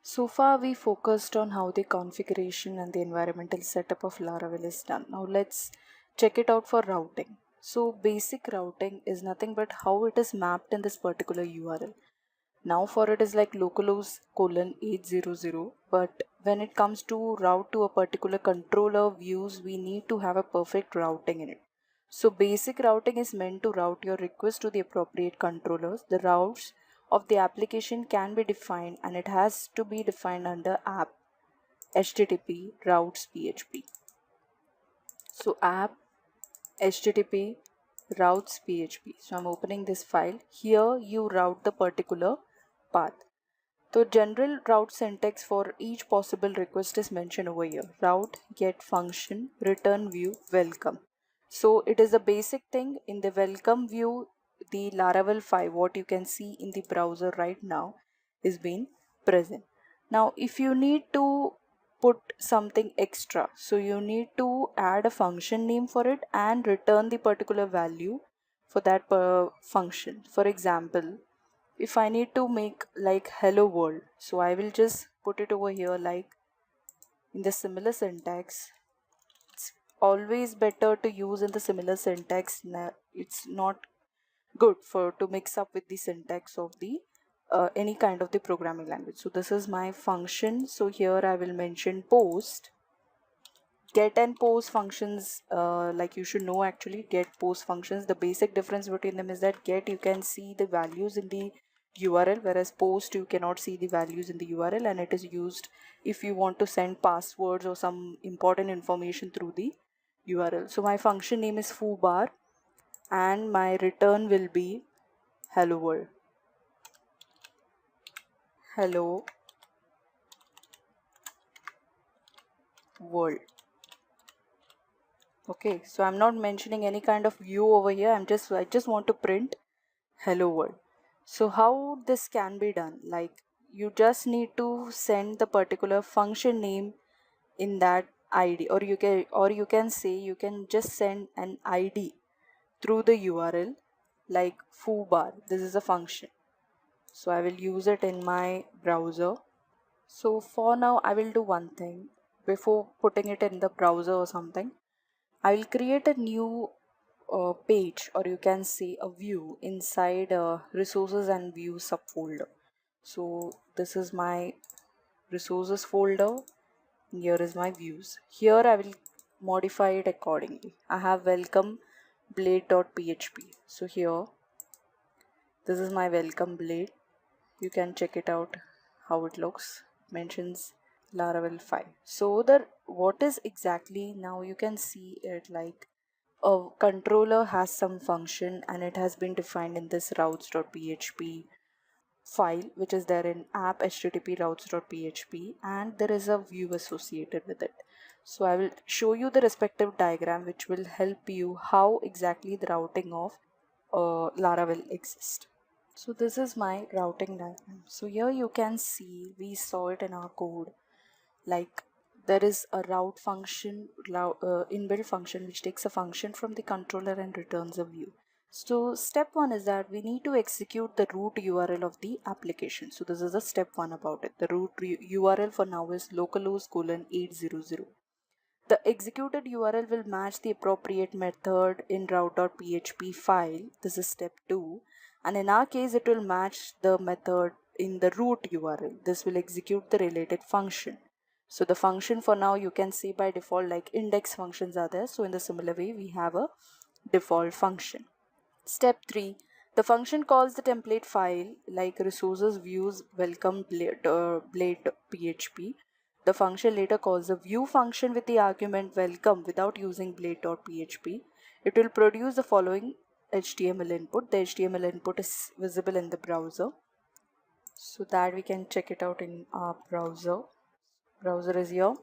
So far we focused on how the configuration and the environmental setup of Laravel is done. Now let's check it out for routing. So basic routing is nothing but how it is mapped in this particular URL. Now for it is like localhost colon 800, but when it comes to route to a particular controller views, we need to have a perfect routing in it. So basic routing is meant to route your request to the appropriate controllers. The routes of the application can be defined and it has to be defined under app http routes php. So app http routes php. So I'm opening this file. Here you route the particular path. So general route syntax for each possible request is mentioned over here. Route, get function, return view, welcome. So it is a basic thing. In the welcome view, the Laravel 5, what you can see in the browser right now, is being present. Now if you need to put something extra, so you need to add a function name for it and return the particular value for that function. For example, if I need to make like hello world, so I will just put it over here like in the similar syntax. It's always better to use in the similar syntax. It's not good for to mix up with the syntax of the any kind of the programming language. So this is my function. So here I will mention post. Get and post functions, like you should know actually, get post functions, the basic difference between them is that get you can see the values in the URL, whereas post you cannot see the values in the URL, and it is used if you want to send passwords or some important information through the URL. So my function name is foobar and my return will be hello world. Hello world. Okay, so I'm not mentioning any kind of view over here. I just want to print hello world. So how this can be done, like you just need to send the particular function name in that ID, or you can say you can just send an ID through the URL like foobar. This is a function, so I will use it in my browser. So for now I will do one thing. Before putting it in the browser or something, I will create a new page, or you can say a view inside resources and views subfolder. So this is my resources folder. Here is my views. Here I will modify it accordingly. I have welcome blade.php. So here this is my welcome blade. You can check it out how it looks. Mentions Laravel 5. So the what is exactly, now you can see it like a controller has some function and it has been defined in this routes.php file, which is there in app http routes.php, and there is a view associated with it. So I will show you the respective diagram which will help you how exactly the routing of Laravel exists. So this is my routing diagram. So here you can see we saw it in our code, like there is a route function, inbuilt function which takes a function from the controller and returns a view. So step one is that we need to execute the root URL of the application. So this is a step one about it. The root URL for now is localhost colon 800. The executed URL will match the appropriate method in route.php file. This is step 2. And in our case, it will match the method in the root URL. This will execute the related function. So the function for now you can see by default like index functions are there. So in the similar way, we have a default function. Step 3. The function calls the template file like resources views welcome blade.php. The function later calls a view function with the argument welcome without using blade.php. It will produce the following HTML input. The HTML input is visible in the browser, so that we can check it out in our browser. Browser is here.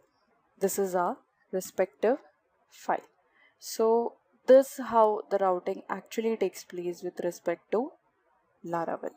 This is our respective file. So this is how the routing actually takes place with respect to Laravel.